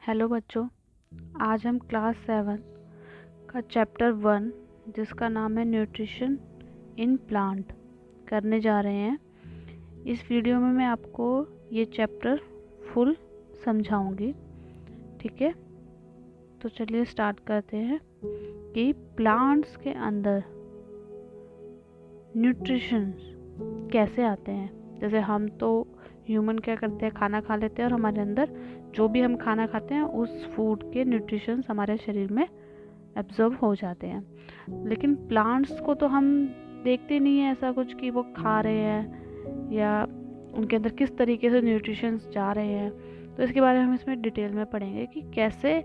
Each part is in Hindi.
हेलो बच्चों, आज हम क्लास 7 का चैप्टर 1 जिसका नाम है न्यूट्रिशन इन प्लांट करने जा रहे हैं। इस वीडियो में मैं आपको ये चैप्टर फुल समझाऊंगी। ठीक है, तो चलिए स्टार्ट करते हैं कि प्लांट्स के अंदर न्यूट्रिशन कैसे आते हैं। जैसे हम तो ह्यूमन क्या करते हैं, खाना खा लेते हैं और हमारे अंदर जो भी हम खाना खाते हैं उस फूड के न्यूट्रिशंस हमारे शरीर में एब्जॉर्ब हो जाते हैं। लेकिन प्लांट्स को तो हम देखते नहीं है ऐसा कुछ कि वो खा रहे हैं या उनके अंदर किस तरीके से न्यूट्रिशंस जा रहे हैं। तो इसके बारे में हम इसमें डिटेल में पढ़ेंगे कि कैसे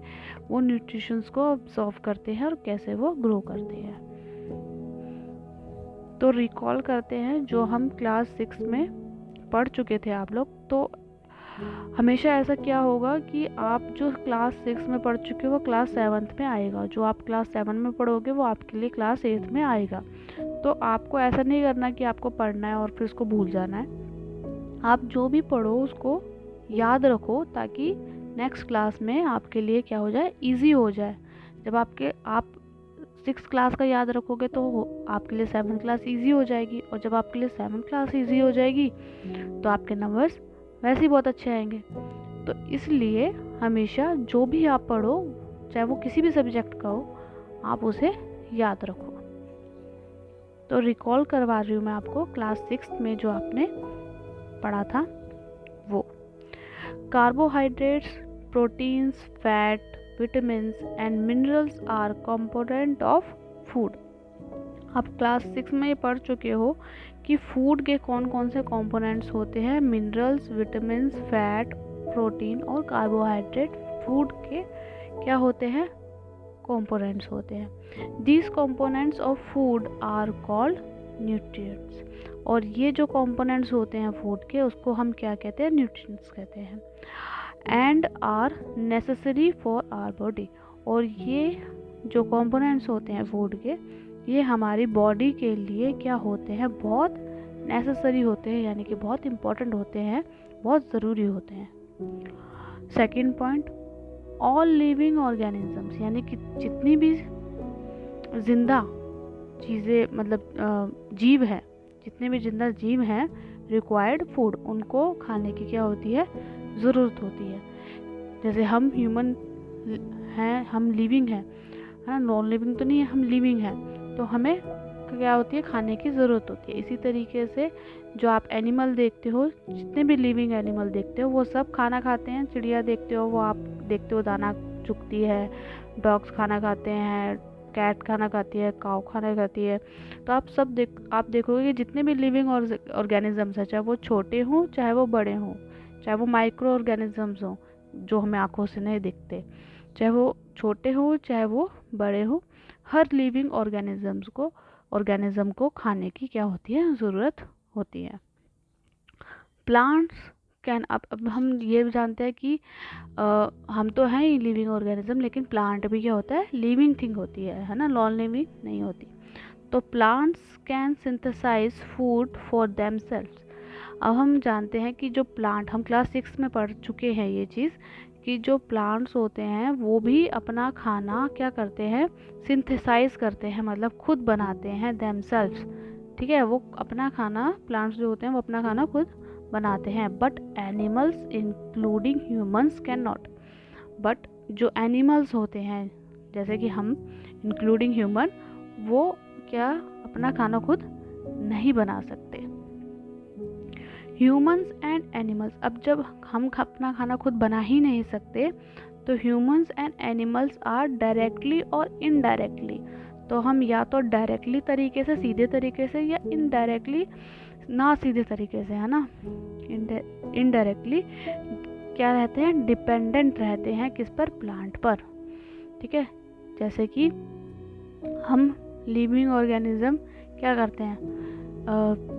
वो न्यूट्रिशंस को एब्जॉर्ब करते हैं और कैसे वो ग्रो करते हैं। तो रिकॉल करते हैं जो हम क्लास 6 में पढ़ चुके थे आप लोग। तो हमेशा ऐसा क्या होगा कि आप जो क्लास 6 में पढ़ चुके हो वो क्लास 7 में आएगा, जो आप क्लास 7 में पढ़ोगे वो आपके लिए क्लास 8 में आएगा। तो आपको ऐसा नहीं करना कि आपको पढ़ना है और फिर उसको भूल जाना है। आप जो भी पढ़ो उसको याद रखो ताकि नेक्स्ट क्लास में आपके लिए क्या हो जाए, ईजी हो जाए। जब आप 6 क्लास का याद रखोगे तो आपके लिए 7 क्लास ईजी हो जाएगी, और जब आपके लिए 7 क्लास ईजी हो जाएगी तो आपके नंबर्स वैसे ही बहुत अच्छे आएंगे। तो इसलिए हमेशा जो भी आप पढ़ो, चाहे वो किसी भी सब्जेक्ट का हो, आप उसे याद रखो। तो रिकॉल करवा रही हूँ मैं आपको क्लास 6 में जो आपने पढ़ा था वो। Carbohydrates, proteins, fat, vitamins and minerals R component of food. आप क्लास 6 में ये पढ़ चुके हो कि फूड के कौन कौन से कंपोनेंट्स होते हैं। मिनरल्स, विटामिन्स, फैट, प्रोटीन और कार्बोहाइड्रेट फूड के क्या होते हैं, कंपोनेंट्स होते हैं। These components of food are called nutrients. और ये जो कंपोनेंट्स होते हैं फूड के, उसको हम क्या कहते हैं, न्यूट्रिएंट्स कहते हैं। And are necessary for our body. और ये जो कंपोनेंट्स होते हैं फूड के, ये हमारी बॉडी के लिए क्या होते हैं, बहुत नेसेसरी होते हैं, यानी कि बहुत इम्पोर्टेंट होते हैं, बहुत ज़रूरी होते हैं। Second point, all living organisms, यानी कि जितनी भी जिंदा चीज़ें, मतलब जीव है, जितने भी जिंदा जीव हैं, रिक्वायर्ड फूड, उनको खाने की क्या होती है, ज़रूरत होती है। जैसे हम ह्यूमन हैं, हम लिविंग हैं, है ना, नॉन लिविंग तो नहीं है, हम लिविंग हैं, तो हमें क्या होती है, खाने की ज़रूरत होती है। इसी तरीके से जो आप एनिमल देखते हो, जितने भी लिविंग एनिमल देखते हो वो सब खाना खाते हैं। चिड़िया देखते हो, वो आप देखते हो दाना चुगती है। डॉग्स खाना खाते हैं, कैट खाना खाती है, काऊ खाना खाती है। तो आप देखोगे कि जितने भी लिविंग ऑर्गेनिजम्स हैं, चाहे वो छोटे हों चाहे वो बड़े हों, चाहे वो माइक्रो ऑर्गेनिजम्स हों जो हमें आँखों से नहीं दिखते, चाहे वो छोटे हों चाहे वो बड़े हों, हर लिविंग ऑर्गेनिज्म को खाने की क्या होती है, ज़रूरत होती है। प्लांट्स कैन, अब हम ये भी जानते हैं कि हम तो हैं ही लिविंग ऑर्गेनिज्म, लेकिन प्लांट भी क्या होता है, लिविंग थिंग होती है ना, नॉन लिविंग नहीं होती। तो plants can synthesize food for themselves. अब हम जानते हैं कि जो प्लांट, हम क्लास 6 में पढ़ चुके हैं ये चीज़, कि जो प्लांट्स होते हैं वो भी अपना खाना क्या करते हैं, सिंथेसाइज करते हैं, मतलब खुद बनाते हैं देमसेल्व्स। ठीक है, वो अपना खाना, प्लांट्स जो होते हैं वो अपना खाना खुद बनाते हैं। But animals including humans can not. But जो एनिमल्स होते हैं जैसे कि हम इंक्लूडिंग ह्यूमन, वो क्या अपना खाना खुद नहीं बना सकते। ह्यूमंस एंड एनिमल्स, अब जब हम अपना खाना खुद बना ही नहीं सकते तो humans and animals are directly और इनडायरेक्टली, तो हम या तो डायरेक्टली तरीके से, सीधे तरीके से, या इनडायरेक्टली, ना सीधे तरीके से, है ना, इनडायरेक्टली क्या रहते हैं, डिपेंडेंट रहते हैं किस पर, प्लांट पर। ठीक है, जैसे कि हम लिविंग ऑर्गेनिज्म क्या करते हैं,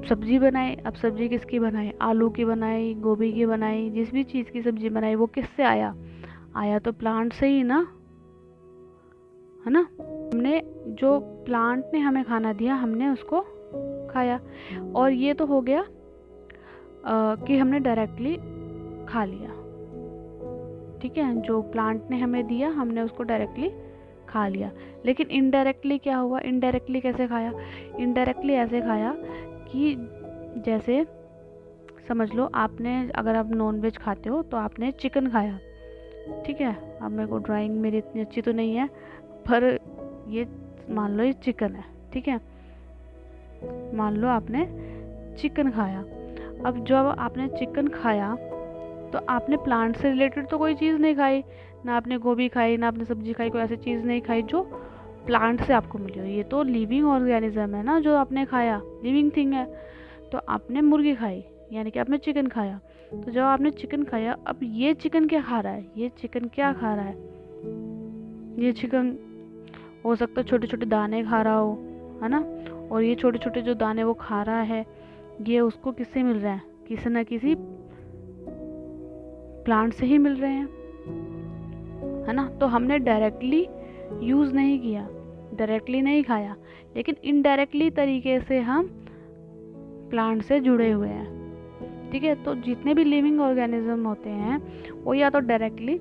सब्जी बनाई। अब सब्जी किसकी बनाई, आलू की बनाई, गोभी की बनाई, जिस भी चीज़ की सब्जी बनाई वो किससे आया तो प्लांट से ही ना, है ना। हमने, जो प्लांट ने हमें खाना दिया, हमने उसको खाया। और ये तो हो गया कि हमने डायरेक्टली खा लिया। ठीक है, जो प्लांट ने हमें दिया हमने उसको डायरेक्टली खा लिया। लेकिन इनडायरेक्टली क्या हुआ, इनडायरेक्टली कैसे खाया, इनडायरेक्टली ऐसे खाया कि जैसे समझ लो आपने, अगर आप नॉन वेज खाते हो तो आपने चिकन खाया, ठीक है, अब मेरे को ड्राइंग मेरी इतनी अच्छी तो नहीं है, पर ये मान लो ये चिकन है, ठीक है, मान लो आपने चिकन खाया। अब जब आपने चिकन खाया तो आपने प्लांट से रिलेटेड तो कोई चीज़ नहीं खाई, ना आपने गोभी खाई, ना आपने सब्जी खाई, कोई ऐसी चीज़ नहीं खाई जो प्लांट से आपको मिली हो। ये तो लिविंग ऑर्गेनिज्म है ना, जो आपने खाया लिविंग थिंग है। तो आपने मुर्गी खाई, यानी कि आपने चिकन खाया। तो जब आपने चिकन खाया, अब ये चिकन क्या खा रहा है, ये चिकन क्या खा रहा है, ये चिकन हो सकता है छोटे छोटे दाने खा रहा हो, है ना। और ये छोटे छोटे जो दाने वो खा रहा है, ये उसको किससे मिल रहा है, किसी न किसी प्लांट से ही मिल रहे हैं, है ना। तो हमने डायरेक्टली यूज़ नहीं किया, डायरेक्टली नहीं खाया, लेकिन इनडायरेक्टली तरीके से हम प्लांट से जुड़े हुए हैं, ठीक है। तो जितने भी लिविंग ऑर्गेनिज्म होते हैं वो या तो डायरेक्टली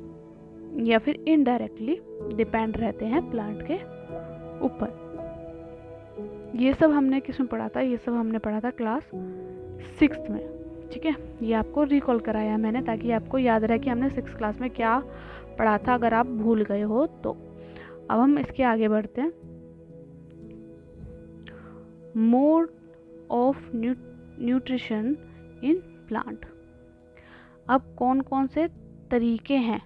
या फिर इनडायरेक्टली डिपेंड रहते हैं प्लांट के ऊपर। ये सब हमने किस में पढ़ा था, ये सब हमने पढ़ा था क्लास 6 में, ठीक है। ये आपको रिकॉल कराया मैंने ताकि आपको याद रहे कि हमने 6 क्लास में क्या पढ़ा था, अगर आप भूल गए हो तो। अब हम इसके आगे बढ़ते हैं। Mode of nutrition in plant. अब कौन कौन से तरीके हैं,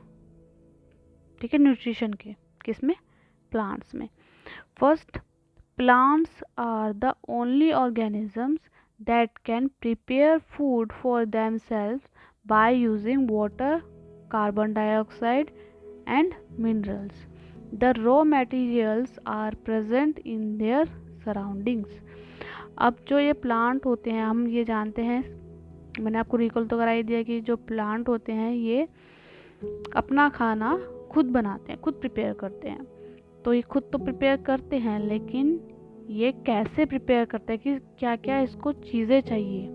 ठीक है, न्यूट्रिशन के, किसमें, प्लांट्स में। First, plants are the only organisms that can prepare food for themselves by using water, carbon dioxide and minerals. The raw materials are present in their surroundings. अब जो ये प्लांट होते हैं, हम ये जानते हैं, मैंने आपको रिकॉल तो करा ही दिया कि जो प्लांट होते हैं ये अपना खाना खुद बनाते हैं, खुद प्रिपेयर करते हैं। तो ये खुद तो प्रिपेयर करते हैं, लेकिन ये कैसे प्रिपेयर करते हैं कि क्या क्या इसको चीज़ें चाहिए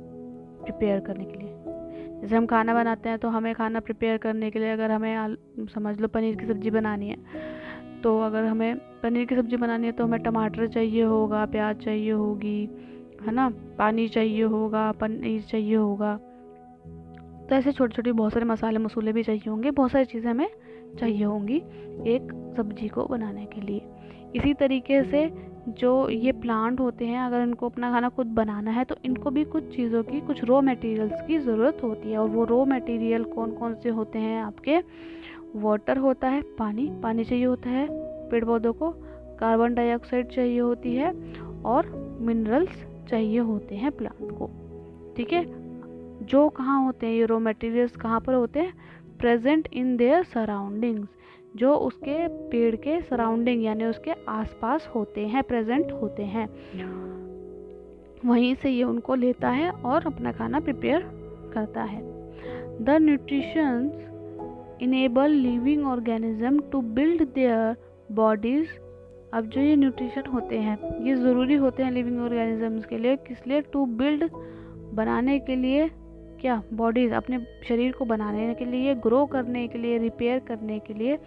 प्रिपेयर करने के लिए। जैसे हम खाना बनाते हैं तो हमें खाना प्रिपेयर करने के लिए, अगर हमें समझ लो पनीर की सब्ज़ी बनानी है, तो अगर हमें पनीर की सब्ज़ी बनानी है तो हमें टमाटर चाहिए होगा, प्याज चाहिए होगी, है ना, पानी चाहिए होगा, पनीर चाहिए होगा। तो ऐसे छोटे छोटे बहुत सारे मसाले मसूले भी चाहिए होंगे, बहुत सारी चीज़ें हमें चाहिए होंगी एक सब्जी को बनाने के लिए। इसी तरीके से जो ये प्लांट होते हैं, अगर इनको अपना खाना खुद बनाना है तो इनको भी कुछ चीज़ों की, कुछ रॉ मटेरियल्स की ज़रूरत होती है। और वो रॉ मटेरियल कौन कौन से होते हैं आपके, वाटर होता है, पानी चाहिए होता है पेड़ पौधों को, कार्बन डाइऑक्साइड चाहिए होती है, और मिनरल्स चाहिए होते हैं प्लांट को, ठीक है। जो कहाँ होते हैं ये रॉ मटेरियल्स, कहाँ पर होते हैं, प्रेजेंट इन देयर सराउंडिंग्स, जो उसके पेड़ के सराउंडिंग यानी उसके आसपास होते हैं, प्रेजेंट होते हैं, वहीं से ये उनको लेता है और अपना खाना प्रिपेयर करता है। The nutritions enable living organism to build their bodies. अब जो ये न्यूट्रिशन होते हैं ये ज़रूरी होते हैं लिविंग ऑर्गेनिजम्स के लिए, किस लिए, टू बिल्ड, बनाने के लिए, क्या, बॉडीज़, अपने शरीर को बनाने के लिए, ग्रो करने के लिए, रिपेयर करने के लिए,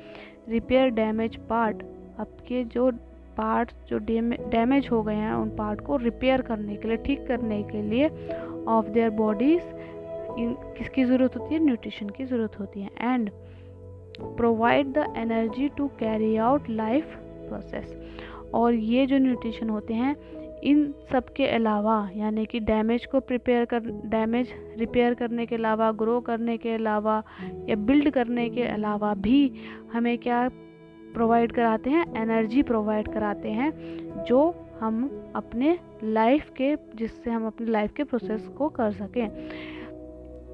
रिपेयर डैमेज पार्ट, आपके जो पार्ट्स जो डैमेज हो गए हैं उन पार्ट को रिपेयर करने के लिए, ठीक करने के लिए, ऑफ देयर बॉडीज़, किसकी ज़रूरत होती है, न्यूट्रिशन की ज़रूरत होती है। And provide the energy to carry out life process. और ये जो न्यूट्रिशन होते हैं इन सब के अलावा, यानी कि डैमेज रिपेयर करने के अलावा, ग्रो करने के अलावा या बिल्ड करने के अलावा भी हमें क्या प्रोवाइड कराते हैं, एनर्जी प्रोवाइड कराते हैं, जो हम अपने लाइफ के, जिससे हम अपने लाइफ के प्रोसेस को कर सकें।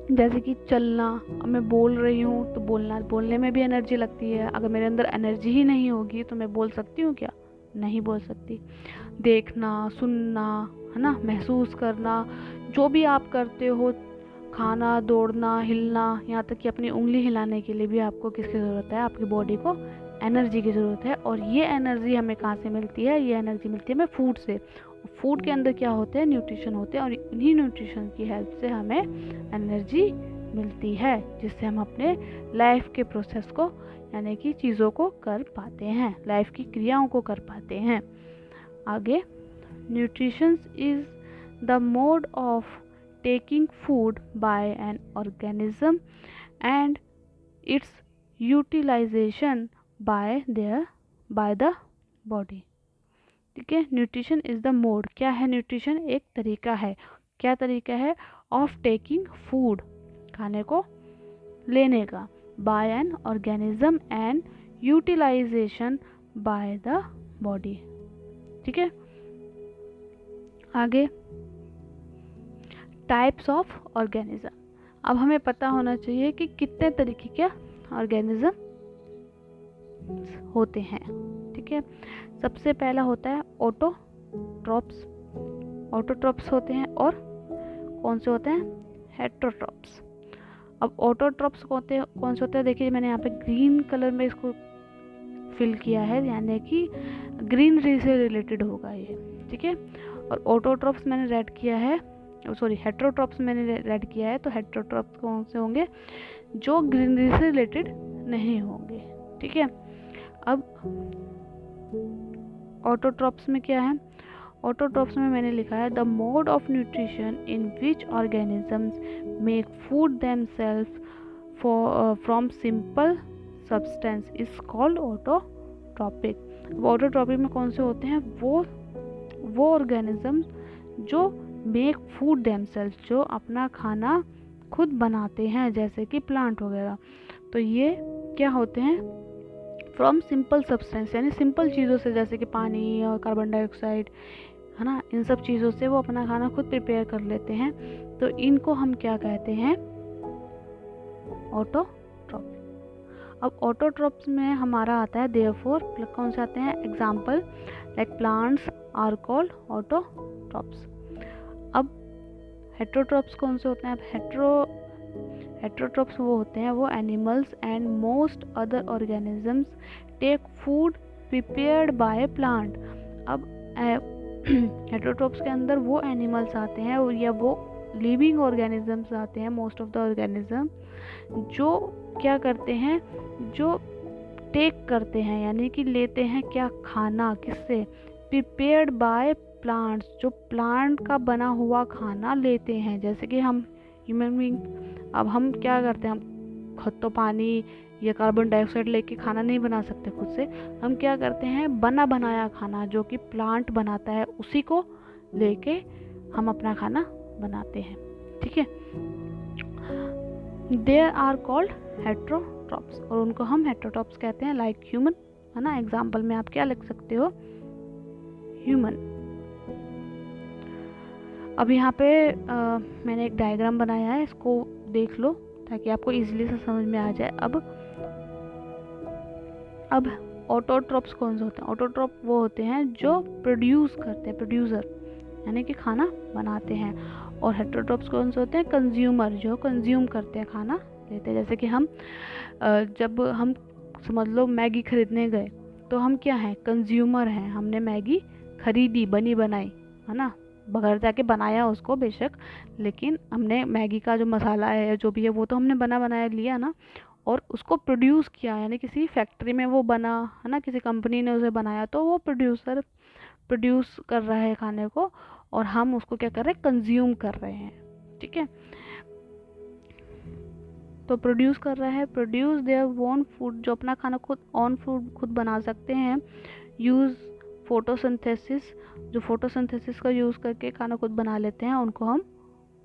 जैसे कि चलना, अब मैं बोल रही हूँ तो बोलने में भी एनर्जी लगती है। अगर मेरे अंदर एनर्जी ही नहीं होगी तो मैं बोल सकती हूँ क्या, नहीं बोल सकती। देखना, सुनना, है ना, महसूस करना, जो भी आप करते हो, खाना, दौड़ना, हिलना, यहाँ तक कि अपनी उंगली हिलाने के लिए भी आपको किसकी ज़रूरत है, आपकी बॉडी को एनर्जी की ज़रूरत है। और ये एनर्जी हमें कहाँ से मिलती है, ये एनर्जी मिलती है हमें फूड से। फूड के अंदर क्या होते हैं, न्यूट्रिशन होते हैं, और इन्हीं न्यूट्रिशन की हेल्प से हमें एनर्जी मिलती है, जिससे हम अपने लाइफ के प्रोसेस को यानी कि चीज़ों को कर पाते हैं, लाइफ की क्रियाओं को कर पाते हैं। आगे, nutrition is the mode of taking food by an organism and its utilization by the body. ठीक है, न्यूट्रिशन इज द मोड, क्या है न्यूट्रिशन? एक तरीका है। क्या तरीका है? ऑफ टेकिंग फूड, खाने को लेने का, by an organism and utilization by the body. ठीक है, आगे, टाइप्स ऑफ ऑर्गेनिज्म। अब हमें पता होना चाहिए कि कितने तरीके के ऑर्गेनिज्म होते हैं। ठीक है, सबसे पहला होता है ऑटोट्रॉप्स। ऑटोट्रॉप्स होते हैं, और कौन से होते हैं? हेटेरोट्रॉप्स। अब ऑटोट्रॉप्स कौन से होते हैं? देखिए, मैंने यहाँ पे ग्रीन कलर में इसको फिल किया है, यानी कि ग्रीनरी से रिलेटेड होगा ये। ठीक है, और ऑटोट्रॉप्स मैंने रेड किया है, हेटेरोट्रॉप्स मैंने रेड किया है। तो हेटेरोट्रॉप्स कौन से होंगे? जो ग्रीनरी से रिलेटेड नहीं होंगे। ठीक है, अब ऑटोट्रॉप्स में क्या है? ऑटोट्रॉप्स में मैंने लिखा है the mode of nutrition in which organisms make food themself from simple substance is called autotrophic. Autotrophic में कौन से होते हैं? वो ऑर्गेनिजम्स जो मेक फूड देमसेल्फ, जो अपना खाना खुद बनाते हैं, जैसे कि प्लांट वगैरह। तो ये क्या होते हैं? फ्रॉम सिंपल सब्सटेंस, यानी सिंपल चीज़ों से, जैसे कि पानी और कार्बन डाइऑक्साइड, है ना, इन सब चीज़ों से वो अपना खाना खुद प्रिपेयर कर लेते हैं। तो इनको हम क्या कहते हैं? ऑटोट्रॉप। अब ऑटोट्रॉप्स में हमारा आता है देयरफॉर, कौन से आते हैं? Example like plants are called autotrophs. अब हेटेरोट्रॉप्स कौन से होते हैं? अब हेटेरोट्रॉप्स वो होते हैं, वो animals and most other organisms take food prepared by plant. अब हेटेरोट्रॉप्स के अंदर वो एनिमल्स आते हैं या वो लिविंग ऑर्गेनिजम्स आते हैं, मोस्ट ऑफ द ऑर्गेनिज्म, जो क्या करते हैं? जो टेक करते हैं, यानी कि लेते हैं क्या? खाना। किससे? प्रिपेयर्ड बाय प्लांट्स, जो प्लांट का बना हुआ खाना लेते हैं। जैसे कि हम ह्यूमन बीइंग, अब हम क्या करते हैं? हम खुद तो पानी या कार्बन डाइऑक्साइड लेके खाना नहीं बना सकते खुद से। हम क्या करते हैं? बना बनाया खाना जो कि प्लांट बनाता है, उसी को लेके हम अपना खाना बनाते हैं। ठीक है, देयर आर कॉल्ड हेटेरोट्रॉप्स, और उनको हम हेटेरोट्रॉप्स कहते हैं, लाइक ह्यूमन, है ना। एग्जाम्पल में आप क्या लिख सकते हो? ह्यूमन। अब यहाँ पे मैंने एक डायग्राम बनाया है, इसको देख लो ताकि आपको इजीली से समझ में आ जाए। अब ऑटोट्रॉप्स कौन से होते हैं? ऑटोट्रॉप वो होते हैं जो प्रोड्यूस करते हैं, प्रोड्यूसर, यानी कि खाना बनाते हैं। और हेटेरोट्रॉप्स कौन से होते हैं? कंज्यूमर, जो कंज्यूम करते हैं, खाना लेते हैं। जैसे कि हम जब हम समझ लो मैगी खरीदने गए, तो हम क्या हैं? कंज्यूमर हैं। हमने मैगी खरीदी, बनी बनाई, है ना, बगैर जाके बनाया उसको बेशक, लेकिन हमने मैगी का जो मसाला है, जो भी है, वो तो हमने बना बनाया लिया ना, और उसको प्रोड्यूस किया, यानी किसी फैक्ट्री में वो बना, है ना, किसी कंपनी ने उसे बनाया, तो वो प्रोड्यूसर प्रोड्यूस कर रहा है खाने को, और हम उसको क्या कर रहे हैं? कंज्यूम कर रहे हैं। ठीक है, तो प्रोड्यूस कर रहा है, प्रोड्यूस देयर ओन फूड, जो अपना खाना खुद बना सकते हैं। यूज़ फोटोसिंथेसिस, जो फोटोसिंथेसिस का यूज़ करके खाना खुद बना लेते हैं, उनको हम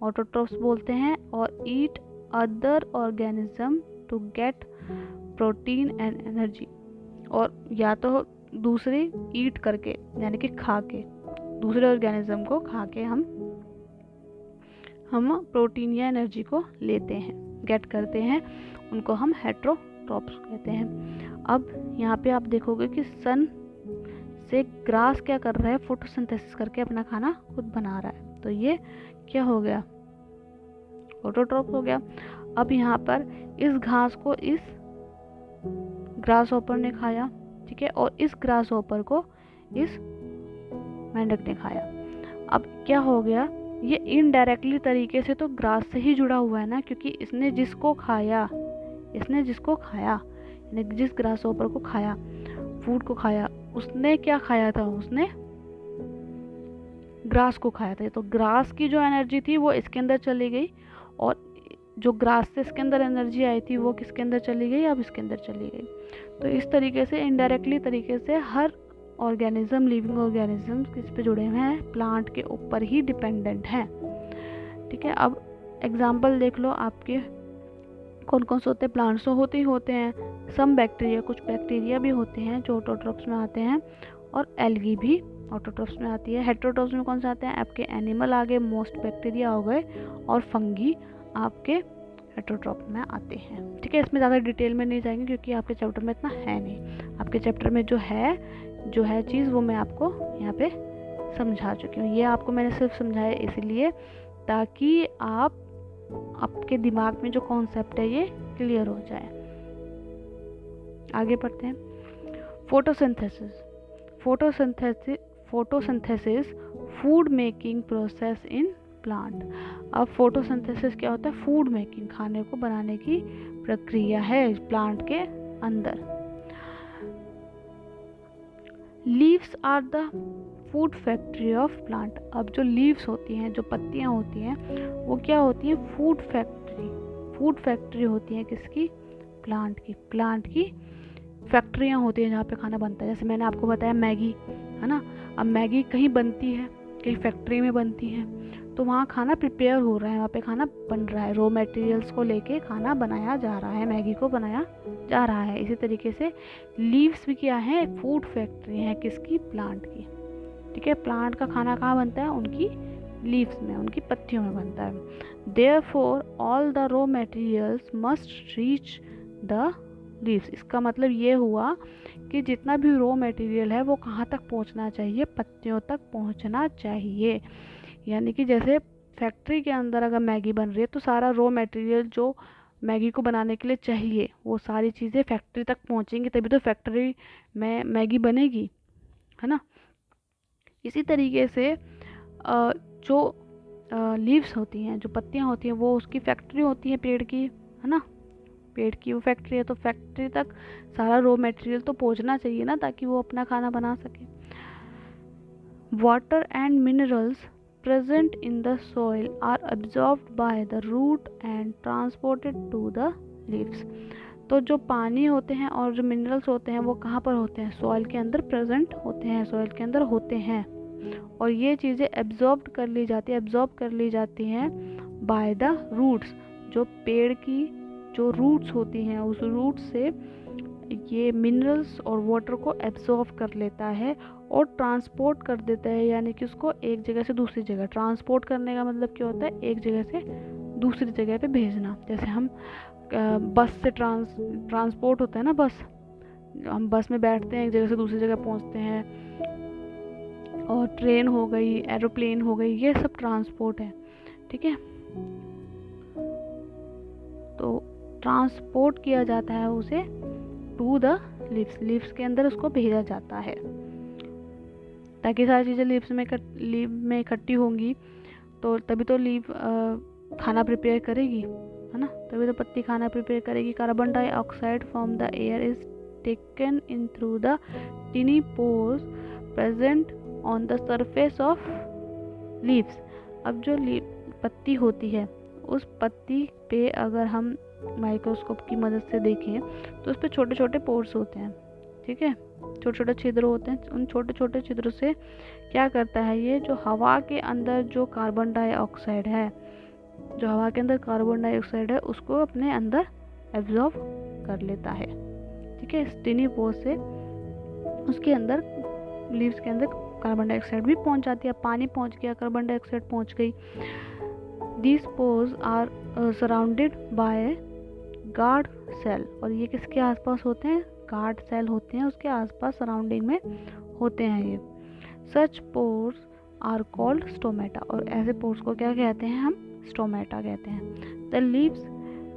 ऑटोट्रॉप्स बोलते हैं। और eat other organism to get protein and energy, और या तो दूसरे ईट करके, यानी कि खा के, दूसरे ऑर्गेनिज्म को खा के हम प्रोटीन या एनर्जी को लेते हैं, गेट करते हैं, उनको हम हेटेरोट्रॉप्स कहते हैं। अब यहाँ पे आप देखोगे कि सन से ग्रास क्या कर रहा है? फोटोसिंथेसिस करके अपना खाना खुद बना रहा है, तो ये क्या हो गया? ऑटोट्रॉप हो गया। अब यहाँ पर इस घास को इस ग्रास हॉपर ने खाया, ठीक है, और इस ग्रास हॉपर को इस मेंढक ने खाया। अब क्या हो गया? ये इनडायरेक्टली तरीके से तो ग्रास से ही जुड़ा हुआ है ना, क्योंकि इसने जिसको खाया यानी जिस ग्रास ऊपर को खाया, फूड को खाया, उसने क्या खाया था, उसने ग्रास को खाया था। तो ग्रास की जो एनर्जी थी वो इसके अंदर चली गई, और जो ग्रास से इसके अंदर एनर्जी आई थी वो किसके अंदर चली गई, अब इसके अंदर चली गई। तो इस तरीके से इनडायरेक्टली तरीके से हर ऑर्गेनिज्म, लिविंग ऑर्गेनिज्म किस पे जुड़े हुए हैं, प्लांट के ऊपर ही डिपेंडेंट हैं। ठीक है, अब एग्जाम्पल देख लो आपके कौन कौन से होते हैं। प्लांट्स तो होते ही होते हैं, सम बैक्टीरिया, कुछ बैक्टीरिया भी होते हैं जो ऑटोट्रॉफ्स में आते हैं, और एल्गी भी ऑटोट्रॉफ्स में आती है। हेटेरोट्रॉफ्स में कौन से आते हैं, आपके एनिमल आ गए, मोस्ट बैक्टीरिया हो गए, और फंगी आपके हेटेरोट्रॉफ में आते हैं। ठीक है, इसमें ज़्यादा डिटेल में नहीं जाएंगे क्योंकि आपके चैप्टर में इतना है नहीं। आपके चैप्टर में जो है चीज़ वो मैं आपको यहाँ पे समझा चुकी हूँ। ये आपको मैंने सिर्फ समझाया इसलिए ताकि आपके दिमाग में जो कॉन्सेप्ट है ये क्लियर हो जाए। आगे बढ़ते हैं। Photosynthesis food making process in plant. अब फोटोसिंथेसिस क्या होता है, फूड मेकिंग, खाने को बनाने की प्रक्रिया है प्लांट के अंदर। Leaves are the food factory of plant. अब जो लीव्स होती हैं, जो पत्तियां होती हैं, वो क्या होती हैं, फूड फैक्ट्री होती हैं किसकी, प्लांट की फैक्ट्रियां होती हैं जहाँ पे खाना बनता है। जैसे मैंने आपको बताया मैगी है ना, अब मैगी कहीं बनती है, कहीं फैक्ट्री में बनती है, तो वहाँ खाना प्रिपेयर हो रहा है, वहाँ पे खाना बन रहा है, रॉ मटेरियल्स को लेके खाना बनाया जा रहा है, मैगी को बनाया जा रहा है। इसी तरीके से लीव्स भी क्या है, फूड फैक्ट्री है किसकी, प्लांट की। ठीक है, प्लांट का खाना कहाँ बनता है, उनकी लीव्स में, उनकी पत्तियों में बनता है। Therefore all the raw materials must reach the leaves. इसका मतलब ये हुआ कि जितना भी रॉ मटेरियल है वो कहाँ तक पहुँचना चाहिए, पत्तियों तक पहुँचना चाहिए। यानी कि जैसे फैक्ट्री के अंदर अगर मैगी बन रही है तो सारा रॉ मटेरियल जो मैगी को बनाने के लिए चाहिए वो सारी चीज़ें फैक्ट्री तक पहुँचेंगी, तभी तो फैक्ट्री में मैगी बनेगी, है ना। इसी तरीके से जो लीव्स होती हैं, जो पत्तियां होती हैं, वो उसकी फैक्ट्री होती है पेड़ की, है ना, पेड़ की वो फैक्ट्री है। तो फैक्ट्री तक सारा रॉ मटेरियल तो पहुंचना चाहिए ना, ताकि वो अपना खाना बना सके। Water and minerals present in the soil are absorbed by the root and transported to the leaves। तो जो पानी होते हैं और जो मिनरल्स होते हैं वो कहाँ पर होते हैं, सॉइल के अंदर प्रेजेंट होते हैं, सॉइल के अंदर होते हैं, और ये चीज़ें एब्जॉर्ब कर ली जाती हैं बाय द रूट्स। जो पेड़ की जो रूट्स होती हैं, उस रूट से ये मिनरल्स और वाटर को एब्जॉर्ब कर लेता है और ट्रांसपोर्ट कर देता है, यानी कि उसको एक जगह से दूसरी जगह। ट्रांसपोर्ट करने का मतलब क्या होता है, एक जगह से दूसरी जगह पे भेजना। जैसे हम बस से ट्रांसपोर्ट होता है ना, हम बस में बैठते हैं, एक जगह से दूसरी जगह पहुंचते हैं, और ट्रेन हो गई, एरोप्लेन हो गई, ये सब ट्रांसपोर्ट है। ठीक है, तो ट्रांसपोर्ट किया जाता है उसे टू द लीव्स के अंदर उसको भेजा जाता है, ताकि सारी चीज़ें लीव में इकट्ठी होंगी, तो तभी तो लीव खाना प्रिपेयर करेगी, है ना, तभी तो पत्ती खाना प्रिपेयर करेगी। Carbon dioxide from the air is taken in through the टिनी pores present on the surface of leaves. अब जो पत्ती होती है, उस पत्ती पे अगर हम माइक्रोस्कोप की मदद से देखें तो उस पर छोटे छोटे पोर्स होते हैं। ठीक है, छोटे छोटे छिद्र होते हैं। उन छोटे छोटे छिद्रों से क्या करता है, ये जो हवा के अंदर जो कार्बन डाइऑक्साइड है, उसको अपने अंदर एब्जॉर्ब कर लेता है। ठीक है, इस टिनी पोर से उसके अंदर, लीव्स के अंदर कार्बन डाइऑक्साइड भी पहुंच जाती है। पानी पहुंच गया, कार्बन डाइऑक्साइड पहुंच गई। These pores are surrounded by guard cell, और ये किसके आसपास होते हैं, गार्ड सेल होते हैं, उसके आसपास सराउंडिंग में होते हैं ये। सच पोर्स आर कॉल्ड स्टोमेटा, और ऐसे पोर्स को क्या कहते हैं हम, स्टोमेटा कहते हैं। The leaves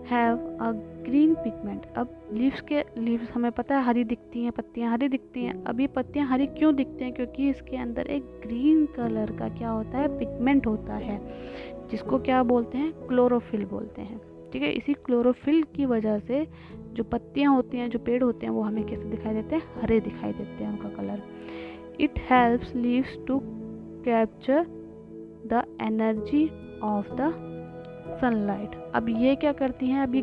have a green pigment. अब लीव्स हमें पता है हरी दिखती हैं, पत्तियां हरी दिखती हैं। अब ये पत्तियां हरी क्यों दिखती हैं? क्योंकि इसके अंदर एक ग्रीन कलर का क्या होता है, पिगमेंट होता है, जिसको क्या बोलते हैं, क्लोरोफिल बोलते हैं। ठीक है, इसी क्लोरोफिल की वजह से जो पत्तियां होती हैं, जो पेड़ होते हैं, वो हमें कैसे दिखाई देते हैं, हरे दिखाई देते हैं उनका colour. It helps leaves to capture the energy of the sunlight. अब ये क्या करती हैं, अभी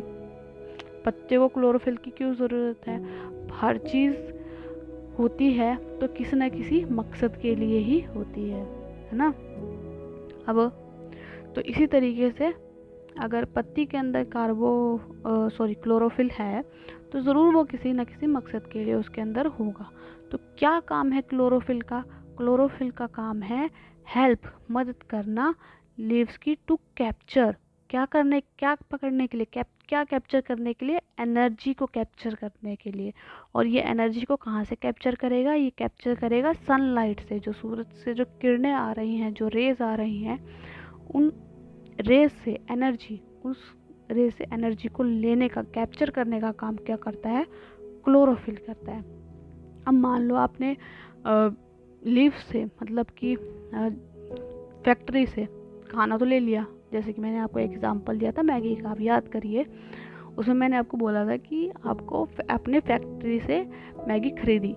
पत्ते को क्लोरोफिल की क्यों ज़रूरत है? हर चीज़ होती है तो किसी न किसी मकसद के लिए ही होती है ना। अब तो इसी तरीके से अगर पत्ती के अंदर क्लोरोफिल है तो ज़रूर वो किसी न किसी मकसद के लिए उसके अंदर होगा। तो क्या काम है क्लोरोफिल का? क्लोरोफिल का काम है हेल्प, मदद करना लीव्स की टू कैप्चर, क्या पकड़ने के लिए, क्या कैप्चर करने के लिए, एनर्जी को कैप्चर करने के लिए। और ये एनर्जी को कहाँ से कैप्चर करेगा? ये कैप्चर करेगा सनलाइट से, जो सूरज से जो किरणें आ रही हैं, जो रेज आ रही हैं, उन रेस से एनर्जी, उस रेस से एनर्जी को लेने का, कैप्चर करने का काम क्या करता है? क्लोरोफिल करता है। अब मान लो आपने लीफ से, मतलब कि फैक्ट्री से खाना तो ले लिया, जैसे कि मैंने आपको एग्जांपल दिया था मैगी का, आप याद करिए। उसमें मैंने आपको बोला था कि आपको अपने फैक्ट्री से मैगी खरीदी,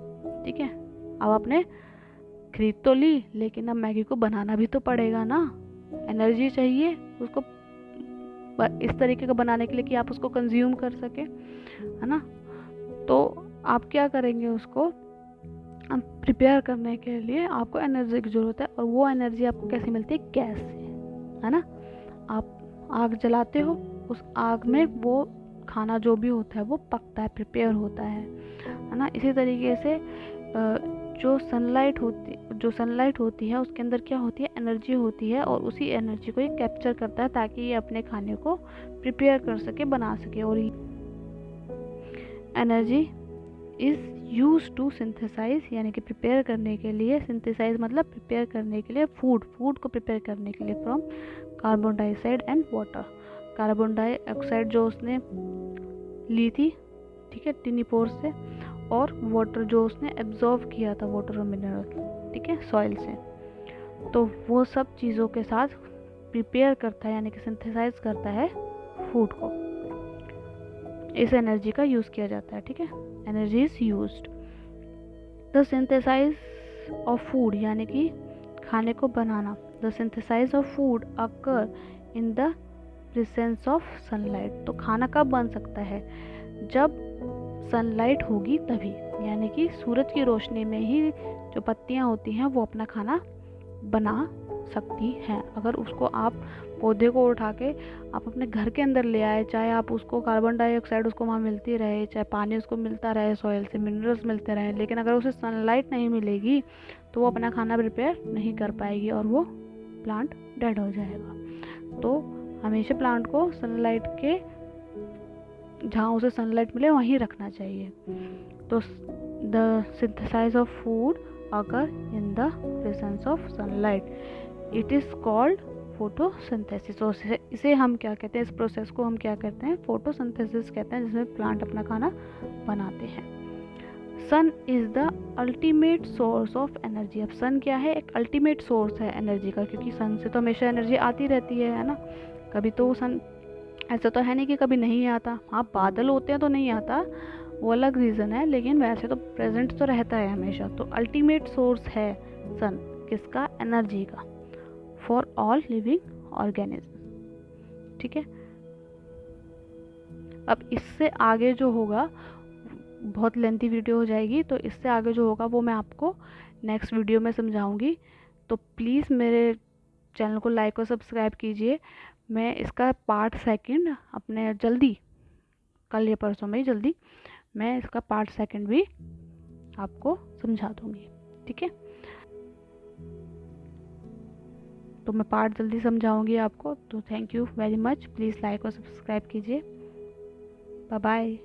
ठीक है। अब आपने खरीद तो ली, लेकिन अब मैगी को बनाना भी तो पड़ेगा ना, एनर्जी चाहिए उसको इस तरीके का बनाने के लिए कि आप उसको कंज्यूम कर सके, है ना। तो आप क्या करेंगे, उसको प्रिपेयर करने के लिए आपको एनर्जी की ज़रूरत है। और वो एनर्जी आपको कैसे मिलती है? गैस से, है ना। आप आग जलाते हो, उस आग में वो खाना जो भी होता है वो पकता है, प्रिपेयर होता है ना। इसी तरीके से जो सनलाइट होती है उसके अंदर क्या होती है? एनर्जी होती है, और उसी एनर्जी को ये कैप्चर करता है ताकि ये अपने खाने को प्रिपेयर कर सके, बना सके। और energy is use to synthesise, यानी कि प्रिपेयर करने के लिए, सिंथेसाइज मतलब प्रिपेयर करने के लिए, फूड को प्रिपेयर करने के लिए from carbon dioxide and water. Carbon dioxide जो उसने ली थी, ठीक है, टिनी पोर से, और वाटर जो उसने एब्जॉर्व किया था, वाटर और मिनरल, ठीक है, सॉइल से। तो वो सब चीज़ों के साथ प्रिपेयर करता है, यानी कि सिंथेसाइज करता है फूड को। इस एनर्जी का यूज़ किया जाता है, ठीक है। Energy is used. The synthesize of food, यानी कि खाने को बनाना। The synthesize of food occur in the presence of sunlight. तो खाना कब बन सकता है? जब सनलाइट होगी तभी, यानी कि सूरज की रोशनी में ही जो पत्तियां होती हैं वो अपना खाना बना सकती हैं। अगर उसको आप पौधे को उठा के आप अपने घर के अंदर ले आए, चाहे आप उसको कार्बन डाइऑक्साइड उसको वहाँ मिलती रहे, चाहे पानी उसको मिलता रहे, सॉइल से मिनरल्स मिलते रहे, लेकिन अगर उसे सनलाइट नहीं मिलेगी तो वो अपना खाना प्रिपेयर नहीं कर पाएगी और वो प्लांट डेड हो जाएगा। तो हमेशा प्लांट को सनलाइट के, जहाँ उसे सनलाइट मिले वहीं रखना चाहिए। तो द सिंथेसाइज ऑफ फूड अगर इन the presence of sunlight, it is called photosynthesis. तो इसे हम क्या कहते हैं, इस प्रोसेस को हम क्या कहते हैं? फोटोसिंथेसिस कहते हैं, जिसमें प्लांट अपना खाना बनाते हैं। Sun is the ultimate source of energy. अब सन क्या है? एक अल्टीमेट सोर्स है एनर्जी का, क्योंकि सन से तो हमेशा एनर्जी आती रहती है ना। कभी तो सन, ऐसा तो है नहीं कि कभी नहीं आता। हाँ, बादल होते हैं तो नहीं आता, वो अलग रीज़न है, लेकिन वैसे तो प्रेजेंट तो रहता है हमेशा। तो अल्टीमेट सोर्स है सन, किसका? एनर्जी का, फॉर ऑल लिविंग ऑर्गेनिज्म, ठीक है। अब इससे आगे जो होगा बहुत लेंथी वीडियो हो जाएगी, तो इससे आगे जो होगा वो मैं आपको नेक्स्ट वीडियो में समझाऊंगी। तो प्लीज़ मेरे चैनल को लाइक और सब्सक्राइब कीजिए। मैं इसका पार्ट सेकंड अपने जल्दी, कल या परसों में ही जल्दी, मैं इसका पार्ट सेकंड भी आपको समझा दूंगी, ठीक है। तो मैं पार्ट जल्दी समझाऊंगी आपको। तो thank you very much, please like और सब्सक्राइब कीजिए। Bye bye.